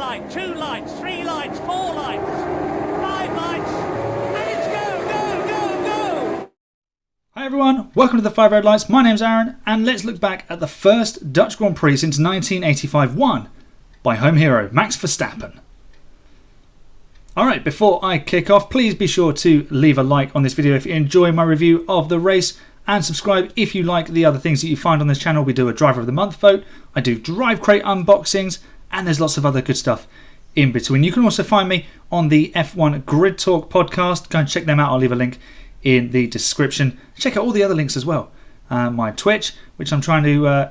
light, 2 lights, 3 lights, 4 lights, 5 lights, and it's go! Hi everyone, welcome to the 5 Red Lights. My name's Aaron, and let's look back at the first Dutch Grand Prix since 1985, won by home hero Max Verstappen. Alright, before I kick off, please be sure to leave a like on this video if you enjoy my review of the race, and subscribe if you like the other things that you find on this channel. We do a Driver of the Month vote, I do Drive Crate unboxings, and there's lots of other good stuff in between. You can also find me on the F1 Grid Talk podcast. Go and check them out. I'll leave a link in the description. Check out all the other links as well. My Twitch, which I'm trying to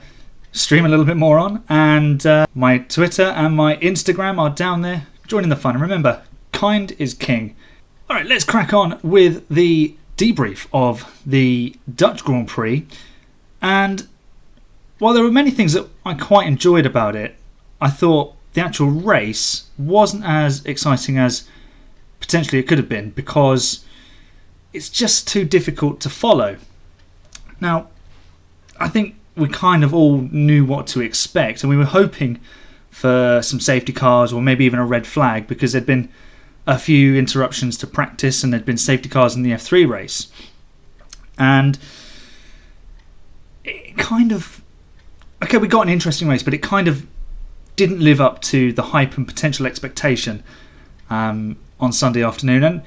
stream a little bit more on, and my Twitter and my Instagram are down there. Join in the fun. And remember, kind is king. Alright, let's crack on with the debrief of the Dutch Grand Prix. And while there were many things that I quite enjoyed about it, I thought the actual race wasn't as exciting as potentially it could have been, because it's just too difficult to follow. Now, I think we kind of all knew what to expect, and we were hoping for some safety cars or maybe even a red flag, because there'd been a few interruptions to practice and there'd been safety cars in the F3 race. And it kind of... Okay, we got an interesting race, but it kind of didn't live up to the hype and potential expectation on Sunday afternoon. And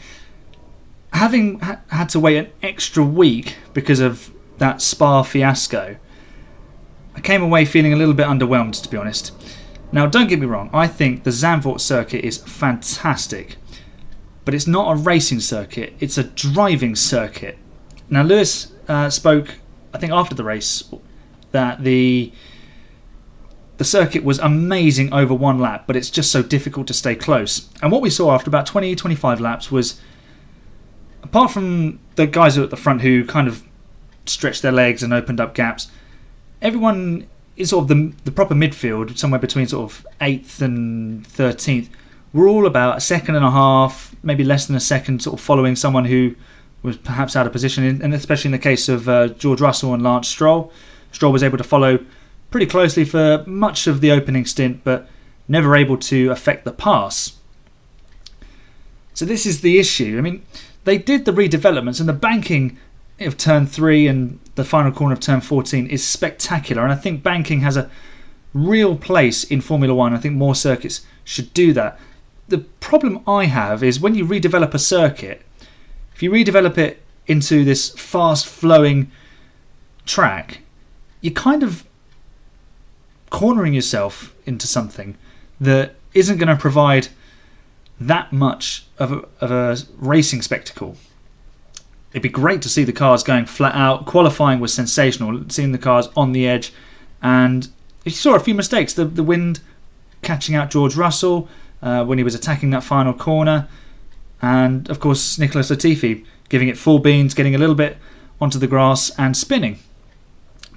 having had to wait an extra week because of that Spa fiasco, I came away feeling a little bit underwhelmed, to be honest. Now, don't get me wrong, I think the Zandvoort circuit is fantastic, but it's not a racing circuit, it's a driving circuit. Now, Lewis spoke, I think after the race, that the circuit was amazing over one lap, but it's just so difficult to stay close. And what we saw after about 20-25 laps was, apart from the guys at the front who kind of stretched their legs and opened up gaps, everyone is sort of the proper midfield, somewhere between sort of 8th and 13th. We're all about a second and a half, maybe less than a second, sort of following someone who was perhaps out of position, and especially in the case of George Russell and Lance Stroll. Stroll was able to follow pretty closely for much of the opening stint, but never able to affect the pass. So this is the issue. I mean, they did the redevelopments, and the banking of turn 3 and the final corner of turn 14 is spectacular, and I think banking has a real place in Formula 1. I think more circuits should do that. The problem I have is when you redevelop a circuit, if you redevelop it into this fast flowing track, you're kind of cornering yourself into something that isn't going to provide that much of a racing spectacle. It'd be great to see the cars going flat out. Qualifying was sensational, seeing the cars on the edge, and you saw a few mistakes. The wind catching out George Russell when he was attacking that final corner, and of course Nicholas Latifi giving it full beans, getting a little bit onto the grass and spinning.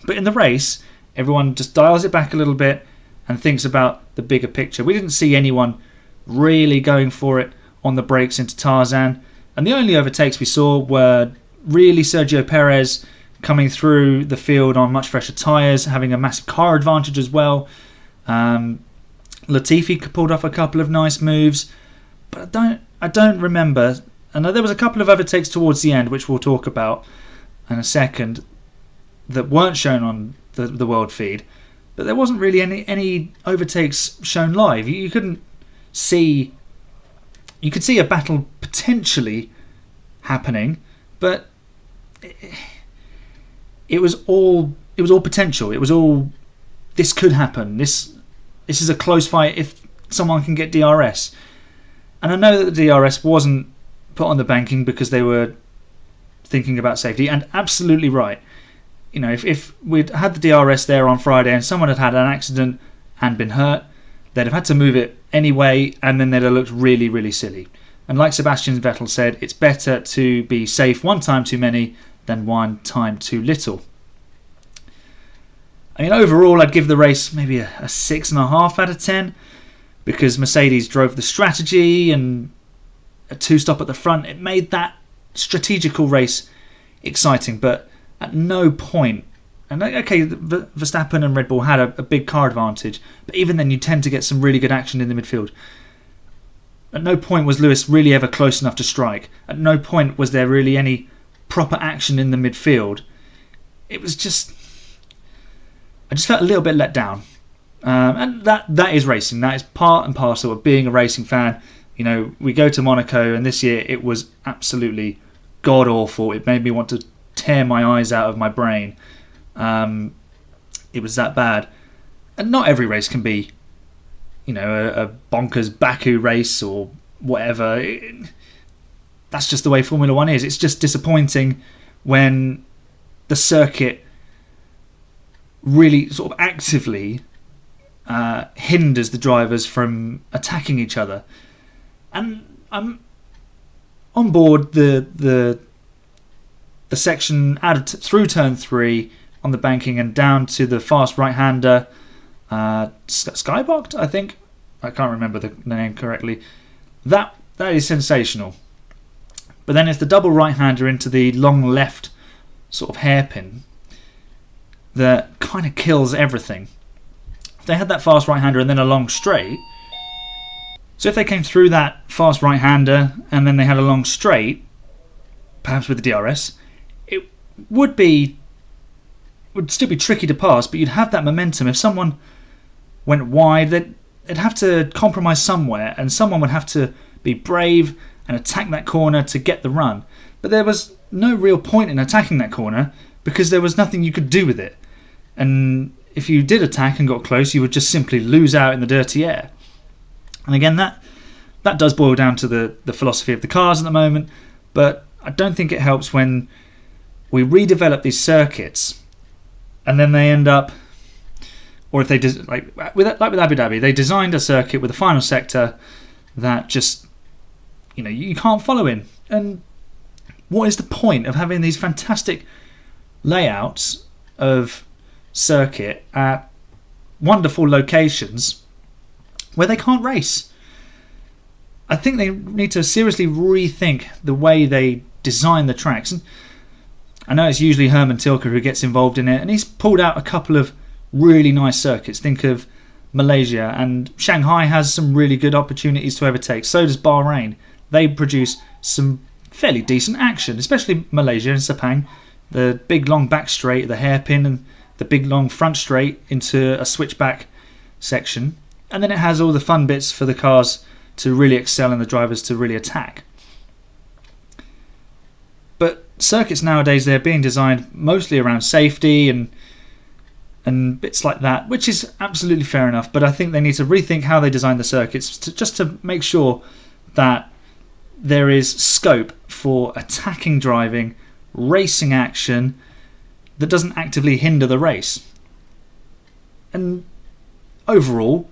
But in the race, everyone just dials it back a little bit and thinks about the bigger picture. We didn't see anyone really going for it on the brakes into Tarzan, and the only overtakes we saw were really Sergio Perez coming through the field on much fresher tyres, having a massive car advantage as well. Latifi pulled off a couple of nice moves, but I don't remember. And there was a couple of overtakes towards the end, which we'll talk about in a second, that weren't shown on the world feed. But there wasn't really any overtakes shown live. You couldn't see. You could see a battle potentially happening, but it was all potential. It was all, this could happen. This is a close fight if someone can get DRS. And I know that the DRS wasn't put on the banking because they were thinking about safety, and absolutely right. You know, if we'd had the DRS there on Friday and someone had had an accident and been hurt, they'd have had to move it anyway, and then they'd have looked really, really silly. And like Sebastian Vettel said, it's better to be safe one time too many than one time too little. I mean, overall, I'd give the race maybe a 6.5 out of 10, because Mercedes drove the strategy and a two-stop at the front. It made that strategical race exciting, but at no point And okay, Verstappen and Red Bull had a big car advantage, but even then you tend to get some really good action in the midfield. At no point was Lewis really ever close enough to strike. At no point was there really any proper action in the midfield. It was just... I just felt a little bit let down. And that is racing. That is part and parcel of being a racing fan. You know, we go to Monaco, and this year it was absolutely god-awful. It made me want to tear my eyes out of my brain. It was that bad. And not every race can be, you know, a bonkers Baku race or whatever. That's just the way Formula 1 is. It's just disappointing when the circuit really sort of actively hinders the drivers from attacking each other. And I'm on board the section through turn 3 on the banking and down to the fast right-hander, Skybox, I think. I can't remember the name correctly. That is sensational. But then it's the double right-hander into the long left sort of hairpin that kind of kills everything. They had that fast right-hander and then a long straight. So if they came through that fast right-hander and then they had a long straight, perhaps with the DRS, it would still be tricky to pass, but you'd have that momentum. If someone went wide, they'd have to compromise somewhere, and someone would have to be brave and attack that corner to get the run. But there was no real point in attacking that corner because there was nothing you could do with it. And if you did attack and got close, you would just simply lose out in the dirty air. And again, that does boil down to the philosophy of the cars at the moment, but I don't think it helps when we redevelop these circuits and then they end up, or if they like with Abu Dhabi, they designed a circuit with a final sector that just, you know, you can't follow in. And what is the point of having these fantastic layouts of circuit at wonderful locations where they can't race? I think they need to seriously rethink the way they design the tracks. And I know it's usually Herman Tilke who gets involved in it, and he's pulled out a couple of really nice circuits. Think of Malaysia, and Shanghai has some really good opportunities to overtake. So does Bahrain. They produce some fairly decent action, especially Malaysia and Sepang. The big long back straight, the hairpin, and the big long front straight into a switchback section. And then it has all the fun bits for the cars to really excel and the drivers to really attack. But circuits nowadays, they're being designed mostly around safety and bits like that, which is absolutely fair enough. But I think they need to rethink how they design the circuits just to make sure that there is scope for attacking driving, racing action that doesn't actively hinder the race. And overall,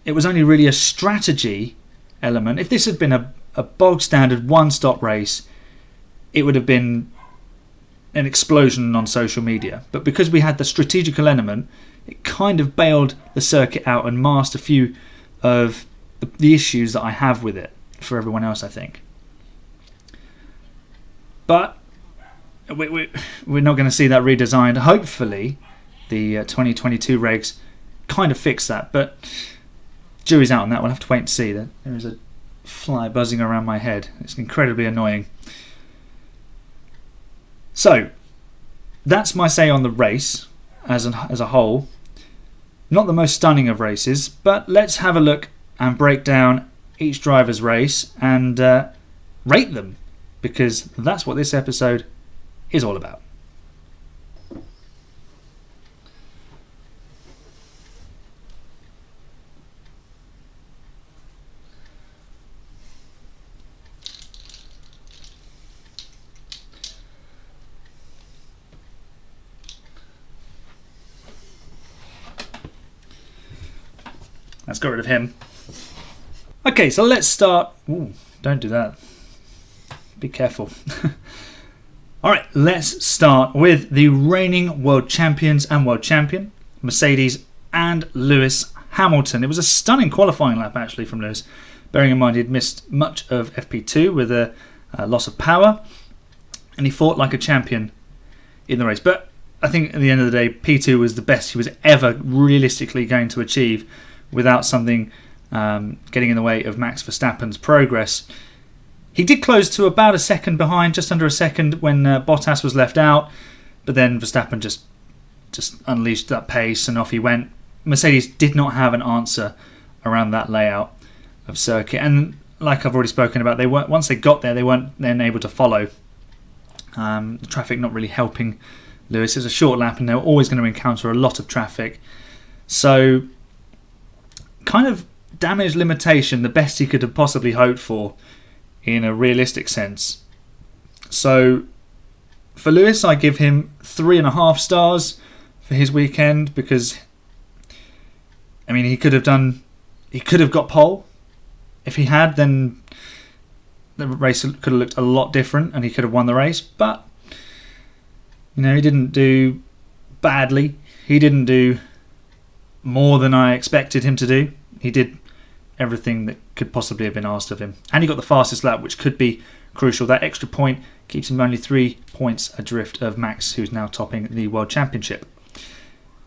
it was only really a strategy element. If this had been a bog standard one-stop race, it would have been an explosion on social media. But because we had the strategical element, it kind of bailed the circuit out and masked a few of the issues that I have with it for everyone else, I think. But we're not going to see that redesigned. Hopefully, the 2022 regs kind of fix that, but jury's out on that. We'll have to wait and see. There is a fly buzzing around my head. It's incredibly annoying. So, that's my say on the race as a whole. Not the most stunning of races, but let's have a look and break down each driver's race and rate them, because that's what this episode is all about. Let's get rid of him. Okay, so let's start. Ooh, don't do that. Be careful. Alright, let's start with the reigning world champions and world champion, Mercedes and Lewis Hamilton. It was a stunning qualifying lap actually from Lewis, bearing in mind he'd missed much of FP2 with a loss of power, and he fought like a champion in the race. But I think at the end of the day, P2 was the best he was ever realistically going to achieve without something getting in the way of Max Verstappen's progress. He did close to about a second behind, just under a second, when Bottas was left out, but then Verstappen just unleashed that pace and off he went. Mercedes did not have an answer around that layout of circuit, and like I've already spoken about, once they got there, they weren't then able to follow. The traffic not really helping Lewis. It's a short lap and they're always going to encounter a lot of traffic. So kind of damage limitation, the best he could have possibly hoped for in a realistic sense. So for Lewis, I give him 3.5 stars for his weekend, because I mean he could have got pole. If he had, then the race could have looked a lot different and he could have won the race. But he didn't do badly. He didn't do more than I expected him to do. He did everything that could possibly have been asked of him. And he got the fastest lap, which could be crucial. That extra point keeps him only 3 points adrift of Max, who's now topping the World Championship.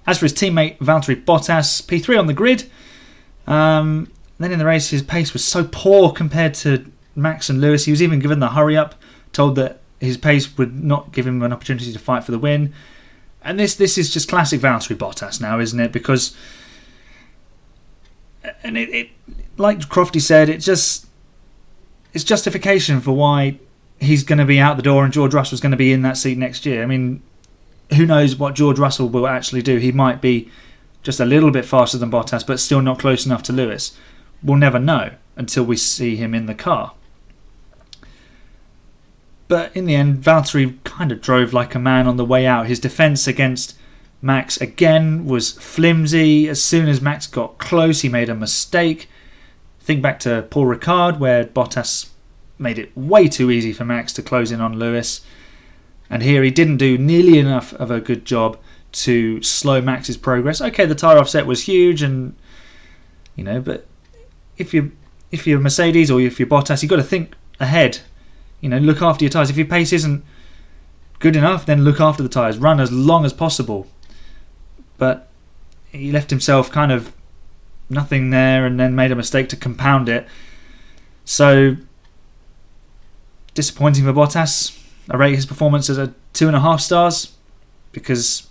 As for his teammate Valtteri Bottas, P3 on the grid. Then in the race, his pace was so poor compared to Max and Lewis. He was even given the hurry up, told that his pace would not give him an opportunity to fight for the win. And this is just classic Valtteri Bottas now, isn't it? Because, and it like Crofty said, it's justification for why he's going to be out the door and George Russell's going to be in that seat next year. I mean, who knows what George Russell will actually do? He might be just a little bit faster than Bottas, but still not close enough to Lewis. We'll never know until we see him in the car. But in the end, Valtteri kind of drove like a man on the way out. His defence against Max again was flimsy. As soon as Max got close, he made a mistake. Think back to Paul Ricard, where Bottas made it way too easy for Max to close in on Lewis. And here he didn't do nearly enough of a good job to slow Max's progress. Okay, the tyre offset was huge, and but if you're Mercedes or if you're Bottas, you've got to think ahead. Look after your tyres. If your pace isn't good enough, then look after the tyres. Run as long as possible. But he left himself kind of nothing there and then made a mistake to compound it. So, disappointing for Bottas. I rate his performance as a 2.5 stars because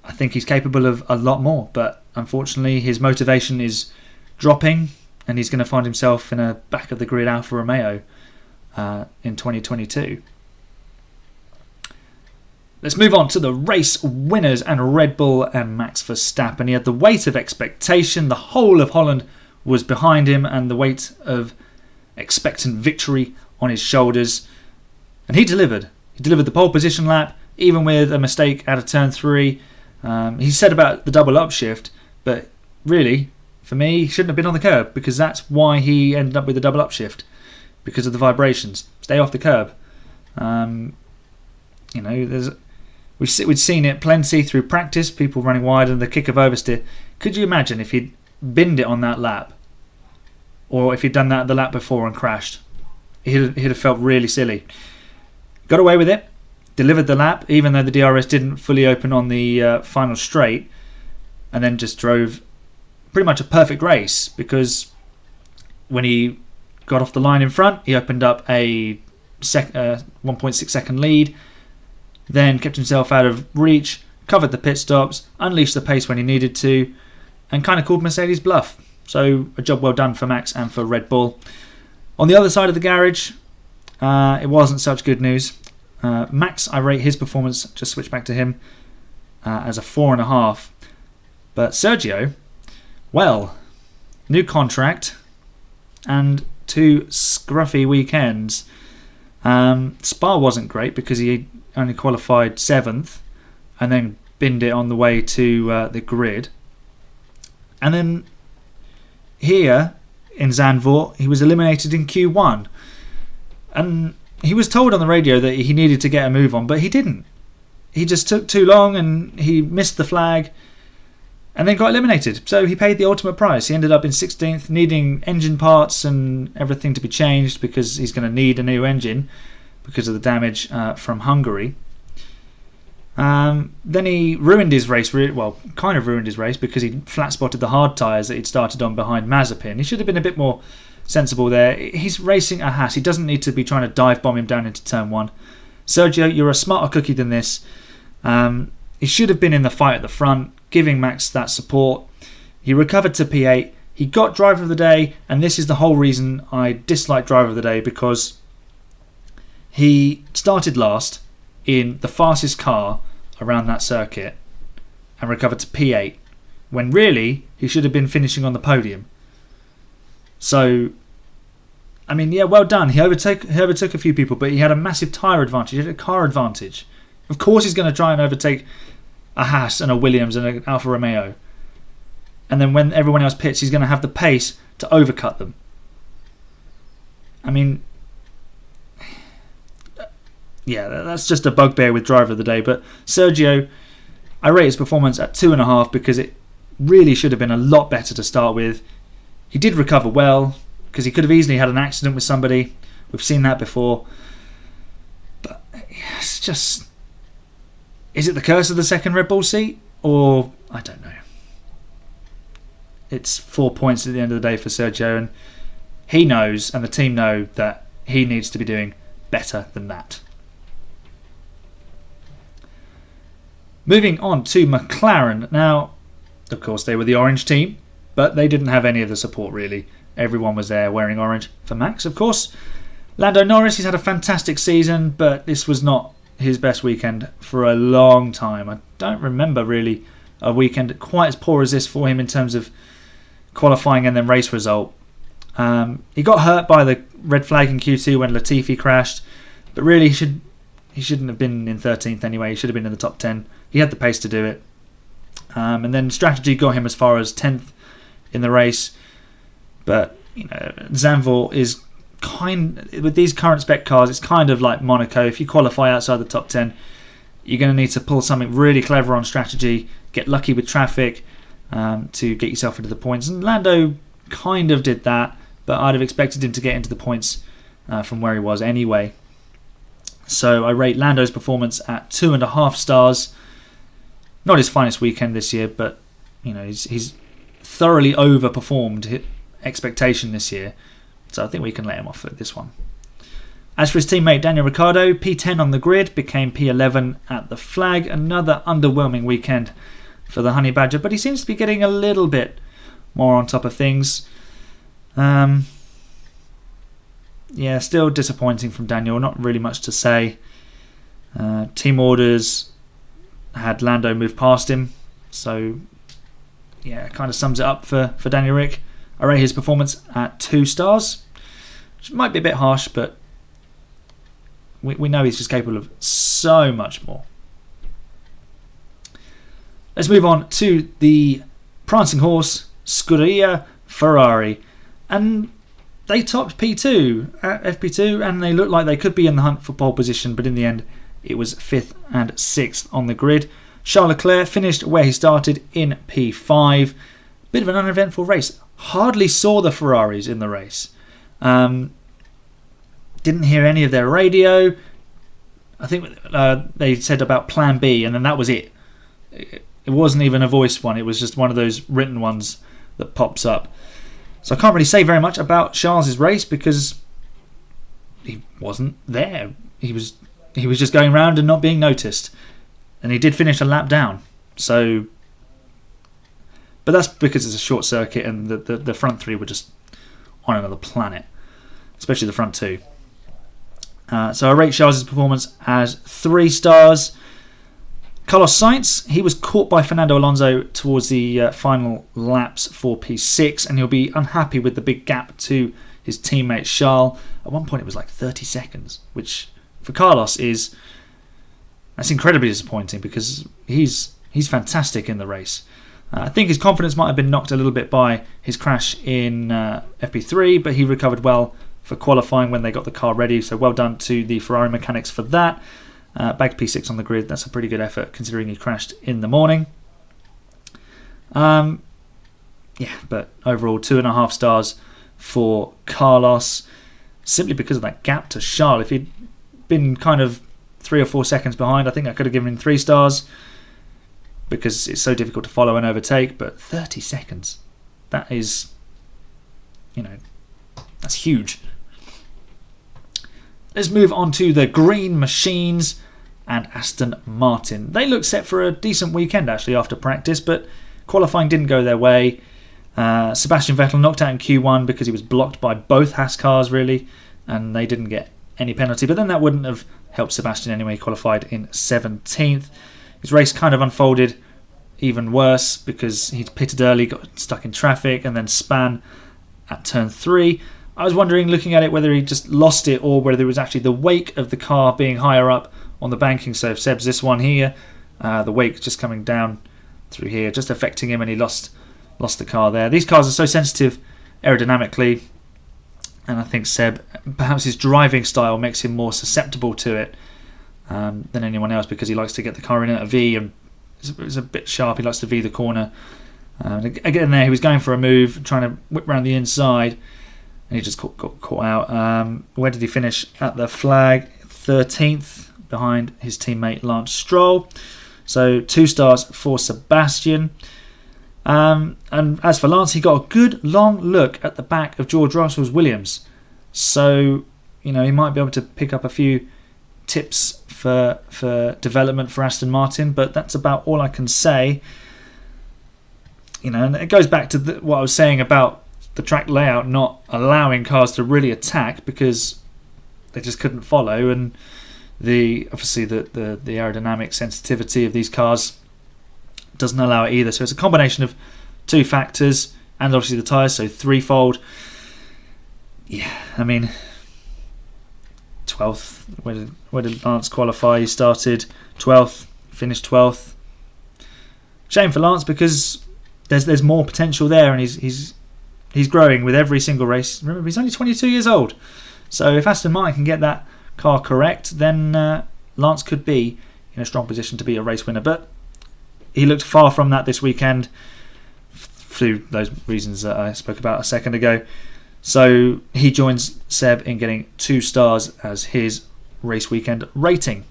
I think he's capable of a lot more. But unfortunately, his motivation is dropping and he's going to find himself in a back of the grid Alfa Romeo in 2022. Let's move on to the race winners and Red Bull and Max Verstappen. He had the weight of expectation. The whole of Holland was behind him and the weight of expectant victory on his shoulders. And he delivered. He delivered the pole position lap, even with a mistake out of turn 3. He said about the double upshift, but really, for me, he shouldn't have been on the curb because that's why he ended up with the double upshift, because of the vibrations. Stay off the curb. We'd seen it plenty through practice, people running wide and the kick of oversteer. Could you imagine if he'd binned it on that lap? Or if he'd done that the lap before and crashed? He'd have felt really silly. Got away with it. Delivered the lap, even though the DRS didn't fully open on the final straight. And then just drove pretty much a perfect race, because when he got off the line in front, he opened up a 1.6 second lead, then kept himself out of reach, covered the pit stops, unleashed the pace when he needed to, and kind of called Mercedes bluff. So a job well done for Max and for Red Bull. On the other side of the garage, it wasn't such good news. Max, I rate his performance, just switch back to him, as a 4.5. But Sergio, well, new contract and 2 scruffy weekends. Spa wasn't great because he only qualified 7th and then binned it on the way to the grid. And then here in Zandvoort, he was eliminated in Q1. And he was told on the radio that he needed to get a move on, but he didn't. He just took too long and he missed the flag and then got eliminated. So he paid the ultimate price. He ended up in 16th, needing engine parts and everything to be changed because he's going to need a new engine because of the damage from Hungary. Then he ruined his race, kind of ruined his race because he flat spotted the hard tyres that he'd started on behind Mazepin. He should have been a bit more sensible there. He's racing a Haas. He doesn't need to be trying to dive bomb him down into turn 1. Sergio, you're a smarter cookie than this. He should have been in the fight at the front, giving Max that support. He recovered to P8. He got driver of the day, and this is the whole reason I dislike driver of the day, because he started last in the fastest car around that circuit and recovered to P8, when really he should have been finishing on the podium. So, I mean, yeah, well done. He overtook a few people, but he had a massive tyre advantage. He had a car advantage. Of course he's going to try and overtake a Haas and a Williams and an Alfa Romeo. And then when everyone else pits, he's going to have the pace to overcut them. I mean, yeah, that's just a bugbear with driver of the day. But Sergio, I rate his performance at 2.5 because it really should have been a lot better to start with. He did recover well because he could have easily had an accident with somebody. We've seen that before. But it's just... Is it the curse of the second Red Bull seat? Or, I don't know. It's 4 points at the end of the day for Sergio, and he knows, and the team know, that he needs to be doing better than that. Moving on to McLaren. Now, of course, they were the orange team, but they didn't have any of the support, really. Everyone was there wearing orange. For Max, of course. Lando Norris, he's had a fantastic season, but this was not his best weekend for a long time. I don't remember, really, a weekend quite as poor as this for him in terms of qualifying and then race result. He got hurt by the red flag in Q2 when Latifi crashed, but really he shouldn't have been in 13th anyway. He should have been in the top 10. He had the pace to do it. And then strategy got him as far as 10th in the race. But, you know, Zandvoort is with these current spec cars, it's kind of like Monaco. If you qualify outside the top 10, you're going to need to pull something really clever on strategy, get lucky with traffic to get yourself into the points. And Lando kind of did that, but I'd have expected him to get into the points from where he was anyway. So I rate Lando's performance at 2.5 stars. Not his finest weekend this year, but you know he's thoroughly overperformed his expectation this year. So I think we can let him off at this one. As for his teammate Daniel Ricciardo, P10 on the grid, became P11 at the flag. Another underwhelming weekend for the Honey Badger, but he seems to be getting a little bit more on top of things. Yeah, still disappointing from Daniel. Not really much to say. Team orders had Lando move past him, so yeah, it kind of sums it up for Daniel Rick. I rate his performance at 2 stars, which might be a bit harsh, but we know he's just capable of so much more. Let's move on to the prancing horse, Scuderia Ferrari. And they topped P2 at FP2, and they looked like they could be in the hunt for pole position, but in the end, it was 5th and 6th on the grid. Charles Leclerc finished where he started in P5. Bit of an uneventful race. Hardly saw the Ferraris in the race. Didn't hear any of their radio. I think they said about Plan B, and then that was it. It wasn't even a voiced one. It was just one of those written ones that pops up. So I can't really say very much about Charles's race because he wasn't there. He was just going around and not being noticed. And he did finish a lap down. So, but that's because it's a short circuit and the front three were just on another planet, especially the front two. So I rate Charles's performance as 3 stars. Carlos Sainz, he was caught by Fernando Alonso towards the final laps for P6, and he'll be unhappy with the big gap to his teammate Charles. At one point it was like 30 seconds, which for Carlos that's incredibly disappointing because he's fantastic in the race. I think his confidence might have been knocked a little bit by his crash in FP3, but he recovered well for qualifying when they got the car ready, so well done to the Ferrari mechanics for that. Back P6 on the grid, that's a pretty good effort considering he crashed in the morning. Yeah, but overall 2.5 stars for Carlos, simply because of that gap to Charles. If he'd been kind of 3 or 4 seconds behind. I think I could have given him 3 stars because it's so difficult to follow and overtake. But 30 seconds, that is, that's huge. Let's move on to the Green Machines and Aston Martin. They look set for a decent weekend actually after practice, but qualifying didn't go their way. Sebastian Vettel knocked out in Q1 because he was blocked by both Haas cars really, and they didn't get any penalty, but then that wouldn't have helped Sebastian anyway. He qualified in 17th. His race kind of unfolded even worse because he pitted early, got stuck in traffic, and then span at turn 3. I was wondering, looking at it, whether he just lost it or whether it was actually the wake of the car being higher up on the banking. So if Seb's this one here, the wake just coming down through here, just affecting him, and he lost the car there. These cars are so sensitive aerodynamically, and I think Seb, perhaps his driving style makes him more susceptible to it than anyone else, because he likes to get the car in at a V, and it's a bit sharp. He likes to V the corner. Again there, he was going for a move, trying to whip around the inside, and he just got caught out. Where did he finish at the flag? 13th, behind his teammate Lance Stroll. So 2 stars for Sebastian. And as for Lance, he got a good long look at the back of George Russell's Williams. So, he might be able to pick up a few tips for development for Aston Martin, but that's about all I can say. And it goes back to what I was saying about the track layout not allowing cars to really attack because they just couldn't follow, and obviously the aerodynamic sensitivity of these cars doesn't allow it either. So it's a combination of 2 factors, and obviously the tyres, so threefold. Yeah, 12th. Where did Lance qualify? He started 12th, finished 12th. Shame for Lance, because there's more potential there, and he's growing with every single race. Remember, he's only 22 years old. So if Aston Martin can get that car correct, then Lance could be in a strong position to be a race winner. But he looked far from that this weekend through those reasons that I spoke about a second ago. So he joins Seb in getting 2 stars as his race weekend rating.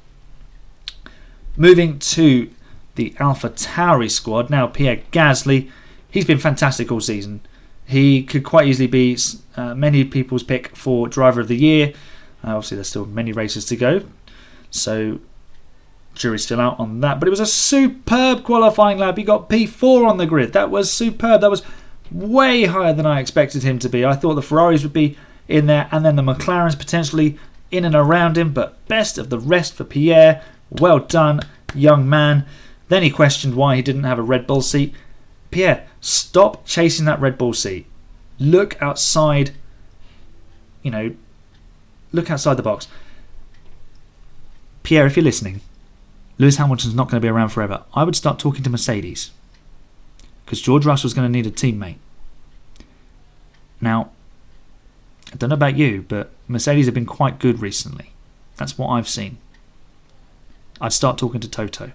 Moving to the AlphaTauri squad. Now Pierre Gasly, he's been fantastic all season. He could quite easily be many people's pick for driver of the year. Obviously there's still many races to go, so jury's still out on that. But it was a superb qualifying lap. He got P4 on the grid. That was superb. That was way higher than I expected him to be. I thought the Ferraris would be in there, and then the McLarens potentially in and around him, but best of the rest for Pierre. Well done, young man. Then he questioned why he didn't have a Red Bull seat. Pierre, stop chasing that Red Bull seat. Look outside, look outside the box. Pierre, if you're listening, Lewis Hamilton's not going to be around forever. I would start talking to Mercedes, because George Russell's going to need a teammate. Now, I don't know about you, but Mercedes have been quite good recently. That's what I've seen. I'd start talking to Toto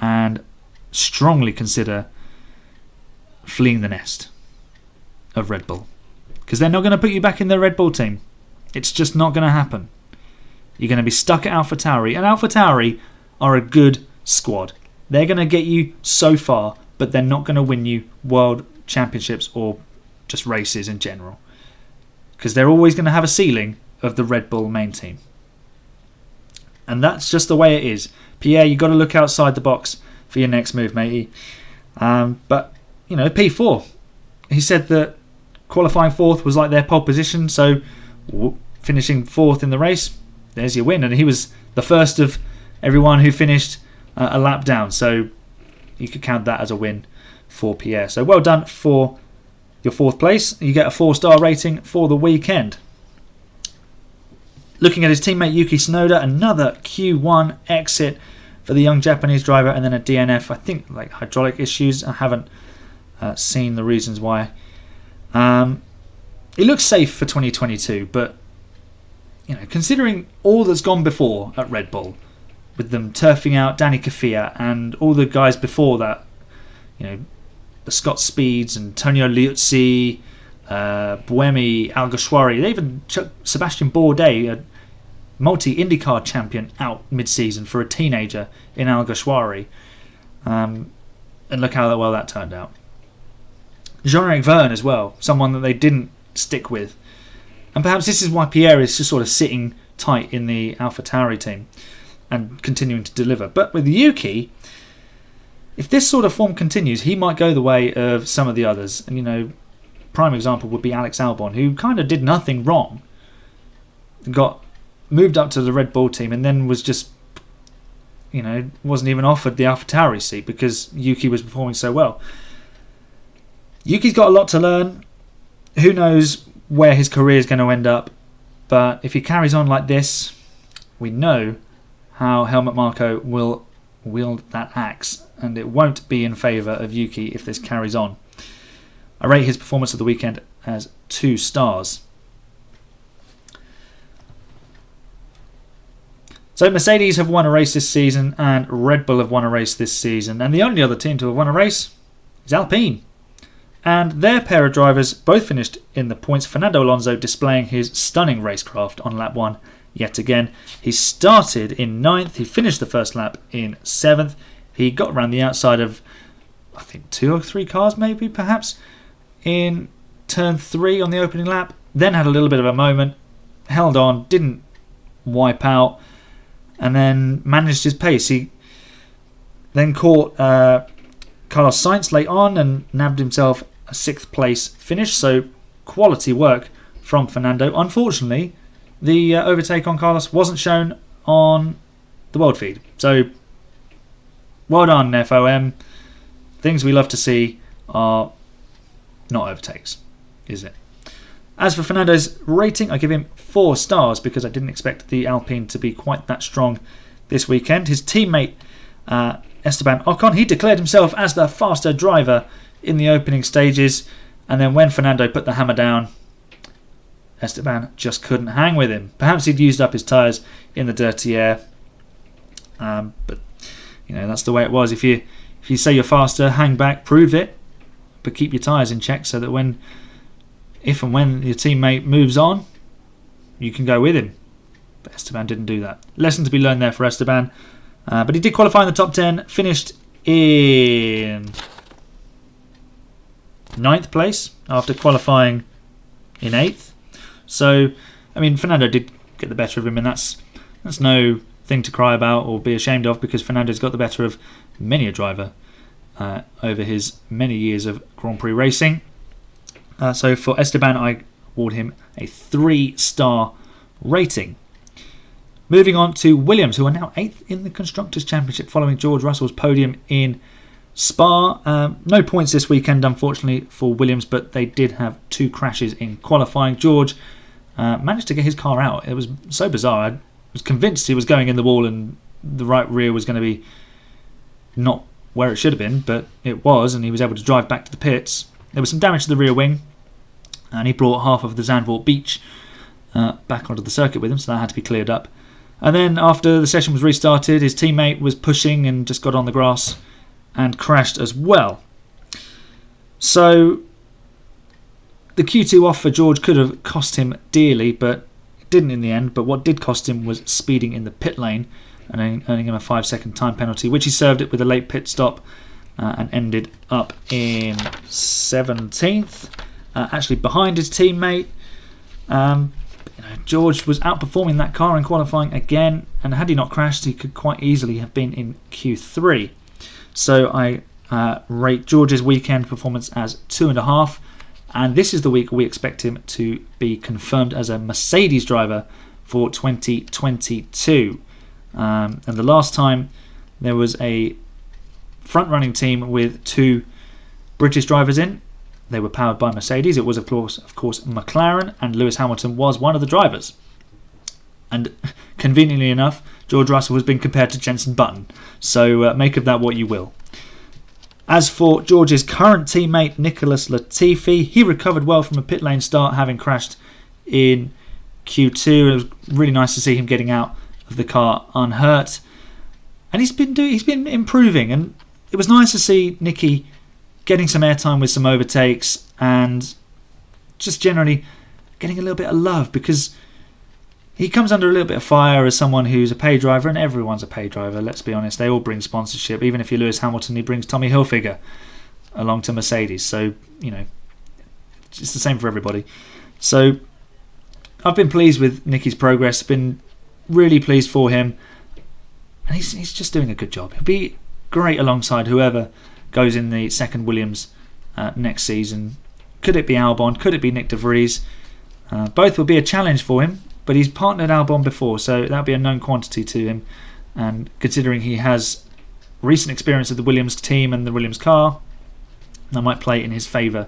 and strongly consider fleeing the nest of Red Bull, because they're not going to put you back in the Red Bull team. It's just not going to happen. You're going to be stuck at AlphaTauri, and AlphaTauri are a good squad. They're going to get you so far, but they're not going to win you world championships or just races in general, because they're always going to have a ceiling of the Red Bull main team. And that's just the way it is. Pierre, you've got to look outside the box for your next move, matey. But, P4. He said that qualifying 4th was like their pole position, so finishing 4th in the race, there's your win. And he was the first of everyone who finished a lap down, so you could count that as a win for Pierre. So well done for your 4th place. You get a 4-star rating for the weekend. Looking at his teammate Yuki Tsunoda, another Q1 exit for the young Japanese driver, and then a DNF. I think like hydraulic issues. I haven't seen the reasons why. It looks safe for 2022, but considering all that's gone before at Red Bull, with them turfing out Danny Kvyat and all the guys before that, the Scott Speeds, Antonio Liuzzi, Buemi, Alguersuari, they even chucked Sebastian Bourdais, multi-IndyCar champion out mid-season for a teenager in Alguersuari. And look how well that turned out. Jean-Eric Vergne as well, someone that they didn't stick with. And perhaps this is why Pierre is just sort of sitting tight in the AlphaTauri team and continuing to deliver. But with Yuki, if this sort of form continues, he might go the way of some of the others. And, prime example would be Alex Albon, who kind of did nothing wrong. Got moved up to the Red Bull team and then was just, wasn't even offered the AlphaTauri seat because Yuki was performing so well. Yuki's got a lot to learn. Who knows where his career is going to end up. But if he carries on like this, we know how Helmut Marko will wield that axe. And it won't be in favour of Yuki if this carries on. I rate his performance of the weekend as 2 stars. So Mercedes have won a race this season and Red Bull have won a race this season. And the only other team to have won a race is Alpine. And their pair of drivers both finished in the points. Fernando Alonso displaying his stunning racecraft on lap 1 yet again. He started in 9th. He finished the first lap in 7th. He got around the outside of, I think, 2 or 3 cars maybe, perhaps, in turn 3 on the opening lap. Then had a little bit of a moment, held on, didn't wipe out, and then managed his pace. He then caught Carlos Sainz late on and nabbed himself a 6th place finish. So quality work from Fernando. Unfortunately, the overtake on Carlos wasn't shown on the world feed. So well done, FOM. Things we love to see are not overtakes, is it? As for Fernando's rating, I give him 4 stars because I didn't expect the Alpine to be quite that strong this weekend. His teammate Esteban Ocon, he declared himself as the faster driver in the opening stages, and then when Fernando put the hammer down, Esteban just couldn't hang with him. Perhaps he'd used up his tyres in the dirty air, but that's the way it was. If you say you're faster, hang back, prove it, but keep your tyres in check so that if and when your teammate moves on, you can go with him. But Esteban didn't do that. Lesson to be learned there for Esteban. But he did qualify in the top 10, finished in 9th place after qualifying in 8th. So, Fernando did get the better of him, and that's no thing to cry about or be ashamed of, because Fernando's got the better of many a driver over his many years of Grand Prix racing. So for Esteban, I award him a 3-star rating. Moving on to Williams, who are now 8th in the Constructors' Championship following George Russell's podium in Spa. No points this weekend, unfortunately, for Williams, but they did have 2 crashes in qualifying. George managed to get his car out. It was so bizarre. I was convinced he was going in the wall and the right rear was going to be not where it should have been, but it was, and he was able to drive back to the pits. There was some damage to the rear wing, and he brought half of the Zandvoort beach back onto the circuit with him, so that had to be cleared up. And then after the session was restarted, his teammate was pushing and just got on the grass and crashed as well. So the Q2 off for George could have cost him dearly, but it didn't in the end. But what did cost him was speeding in the pit lane and earning him a 5-second time penalty, which he served it with a late pit stop and ended up in 17th, actually behind his teammate. George was outperforming that car in qualifying again, and had he not crashed, he could quite easily have been in Q3. So I rate George's weekend performance as 2.5, and this is the week we expect him to be confirmed as a Mercedes driver for 2022. And the last time there was a front-running team with 2 British drivers in, they were powered by Mercedes. It was, of course, McLaren, and Lewis Hamilton was one of the drivers. And conveniently enough, George Russell has been compared to Jenson Button. So make of that what you will. As for George's current teammate, Nicholas Latifi, he recovered well from a pit lane start, having crashed in Q2. It was really nice to see him getting out of the car unhurt. And he's been improving. And it was nice to see Nicky getting some airtime with some overtakes and just generally getting a little bit of love, because he comes under a little bit of fire as someone who's a pay driver, and everyone's a pay driver, let's be honest. They all bring sponsorship. Even if you're Lewis Hamilton, he brings Tommy Hilfiger along to Mercedes. So, it's the same for everybody. So, I've been pleased with Nicky's progress. Been really pleased for him. And he's just doing a good job. He'll be great alongside whoever goes in the second Williams next season. Could it be Albon? Could it be Nick de Vries? Both will be a challenge for him. But he's partnered Albon before, so that'll be a known quantity to him. And considering he has recent experience of the Williams team and the Williams car, that might play in his favour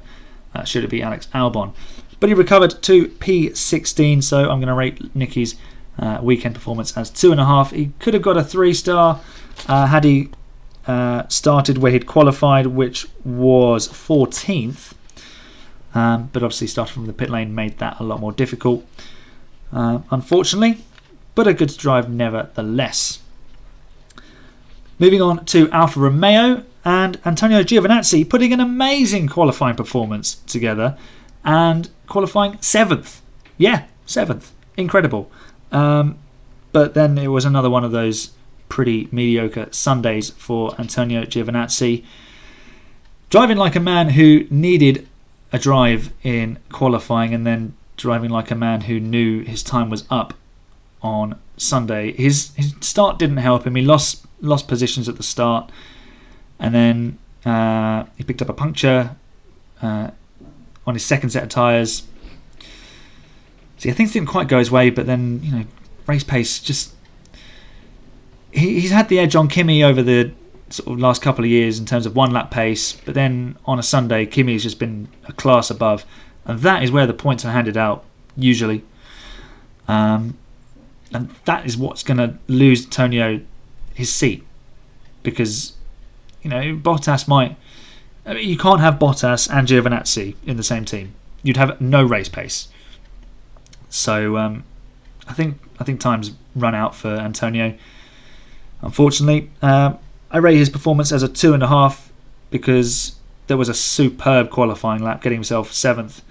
should it be Alex Albon. But he recovered to P16, so I'm going to rate Nicky's weekend performance as 2.5. He could have got a 3-star had he started where he'd qualified, which was 14th. But obviously starting from the pit lane made that a lot more difficult. Unfortunately, but a good drive nevertheless. Moving on to Alfa Romeo and Antonio Giovinazzi putting an amazing qualifying performance together and qualifying 7th. Yeah, 7th. Incredible. But then it was another one of those pretty mediocre Sundays for Antonio Giovinazzi. Driving like a man who needed a drive in qualifying and then driving like a man who knew his time was up on Sunday. His start didn't help him. He lost positions at the start, and then he picked up a puncture on his second set of tyres. See, things didn't quite go his way, but then race pace just he's had the edge on Kimi over the sort of last couple of years in terms of one lap pace, but then on a Sunday Kimi's just been a class above. And that is where the points are handed out, usually. And that is what's going to lose Antonio his seat. Because, Bottas might... you can't have Bottas and Giovinazzi in the same team. You'd have no race pace. So, I think time's run out for Antonio. Unfortunately, I rate his performance as a 2.5 because there was a superb qualifying lap, getting himself 7th.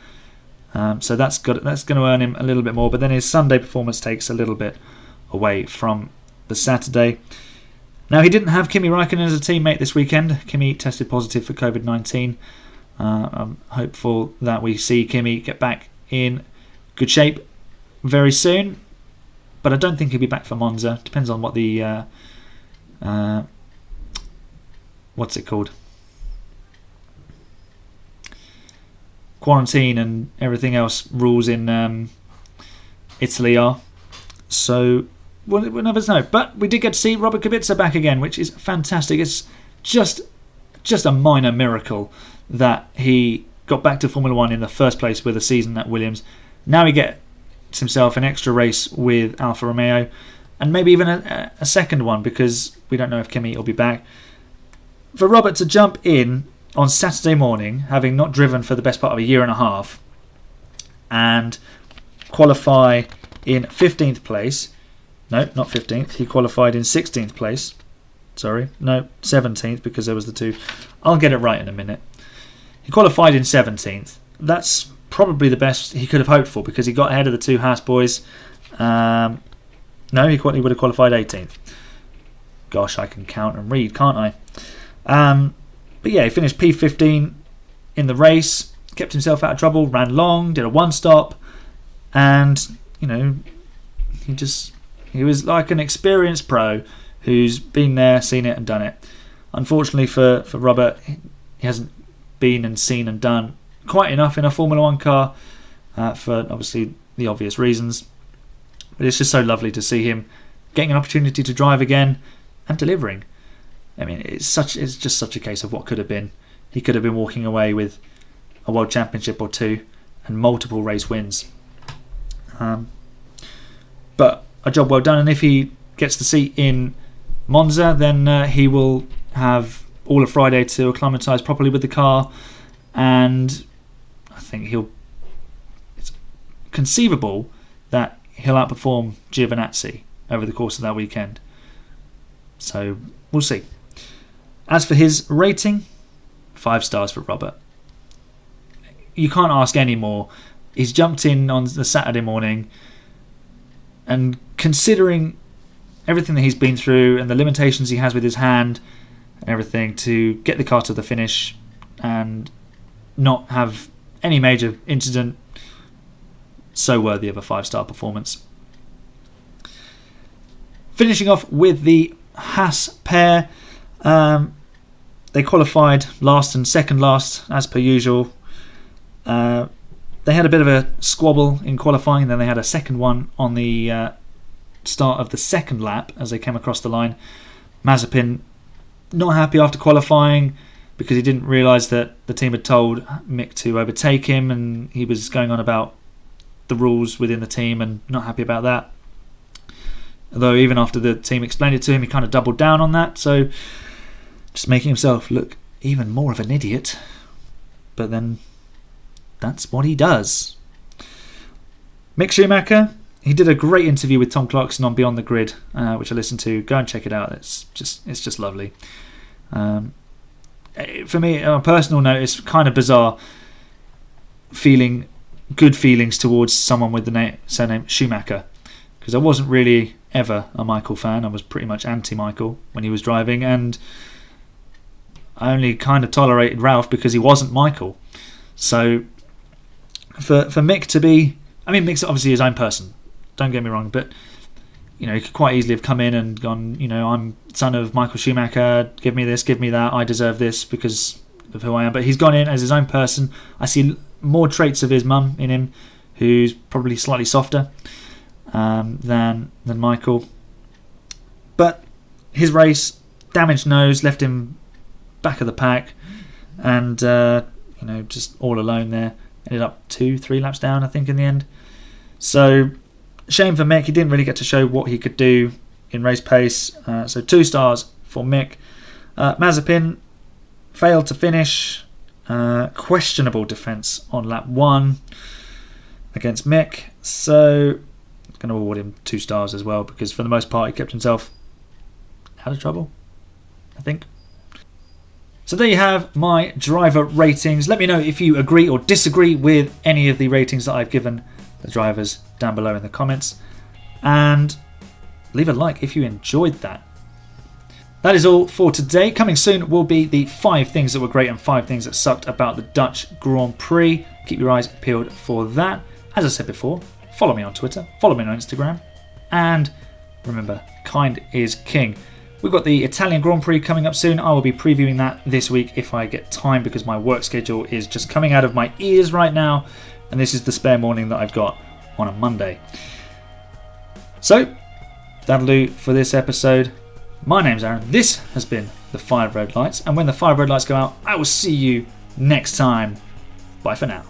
So that's going to earn him a little bit more, but then his Sunday performance takes a little bit away from the Saturday. Now, he didn't have Kimi Räikkönen as a teammate this weekend. Kimi tested positive for COVID-19. I'm hopeful that we see Kimi get back in good shape very soon, but I don't think he'll be back for Monza. Depends on what the what's it called? Quarantine and everything else rules in Italy are. So we'll never know. But we did get to see Robert Kubica back again, which is fantastic. It's just a minor miracle that he got back to Formula 1 in the first place with a season at Williams. Now he gets himself an extra race with Alfa Romeo and maybe even a second one, because we don't know if Kimi will be back. For Robert to jump in on Saturday morning, having not driven for the best part of a year and a half, and qualify in 15th place. No, not 15th. He qualified in 16th place. Sorry, no, 17th, because there was the two. I'll get it right in a minute. He qualified in 17th. That's probably the best he could have hoped for, because he got ahead of the two Haas boys. No, he would have qualified 18th. Gosh, I can count and read, can't I? But yeah, he finished P15 in the race, kept himself out of trouble, ran long, did a one-stop, and, he was like an experienced pro who's been there, seen it and done it. Unfortunately for Robert, he hasn't been and seen and done quite enough in a Formula 1 car for obviously the obvious reasons. But it's just so lovely to see him getting an opportunity to drive again and delivering. I mean, it's just such a case of what could have been. He could have been walking away with a world championship or two and multiple race wins. But a job well done. And if he gets the seat in Monza, then he will have all of Friday to acclimatise properly with the car. And I think it's conceivable that he'll outperform Giovinazzi over the course of that weekend. So we'll see. As for his rating, 5 stars for Robert. You can't ask any more. He's jumped in on the Saturday morning And considering everything that he's been through and the limitations he has with his hand and everything, to get the car to the finish and not have any major incident, so worthy of a 5-star performance. Finishing off with the Haas pair, they qualified last and second last as per usual. They had a bit of a squabble in qualifying, and then they had a second one on the start of the second lap as they came across the line. Mazepin not happy after qualifying because he didn't realise that the team had told Mick to overtake him, and he was going on about the rules within the team and not happy about that. Although even after the team explained it to him, he kind of doubled down on that, so just making himself look even more of an idiot. But then that's what he does. Mick Schumacher, he did a great interview with Tom Clarkson on Beyond the Grid, which I listened to. Go and check it out. It's just lovely. For me, on a personal note, it's kind of bizarre feeling good feelings towards someone with the surname Schumacher, because I wasn't really ever a Michael fan. I was pretty much anti-Michael when he was driving, and I only kind of tolerated Ralph because he wasn't Michael. So for Mick to be, I mean, Mick's obviously his own person, don't get me wrong, but he could quite easily have come in and gone, I'm son of Michael Schumacher, give me this, give me that, I deserve this because of who I am. But he's gone in as his own person. I see more traits of his mum in him, who's probably slightly softer than Michael. But his race, damaged nose, left him back of the pack, and just all alone there. Ended up 2-3 laps down, I think, in the end. So shame for Mick. He didn't really get to show what he could do in race pace. So 2 stars for Mick. Mazepin failed to finish. Questionable defence on lap 1 against Mick. So I'm going to award him 2 stars as well, because for the most part he kept himself out of trouble, I think. So there you have my driver ratings. Let me know if you agree or disagree with any of the ratings that I've given the drivers down below in the comments. And leave a like if you enjoyed that. That is all for today. Coming soon will be the 5 things that were great and 5 things that sucked about the Dutch Grand Prix. Keep your eyes peeled for that. As I said before, follow me on Twitter, follow me on Instagram, and remember, kind is king. We've got the Italian Grand Prix coming up soon. I will be previewing that this week if I get time, because my work schedule is just coming out of my ears right now, and this is the spare morning that I've got on a Monday. So, that'll do for this episode. My name's Aaron. This has been the 5 Red Lights, and when the 5 Red Lights go out, I will see you next time. Bye for now.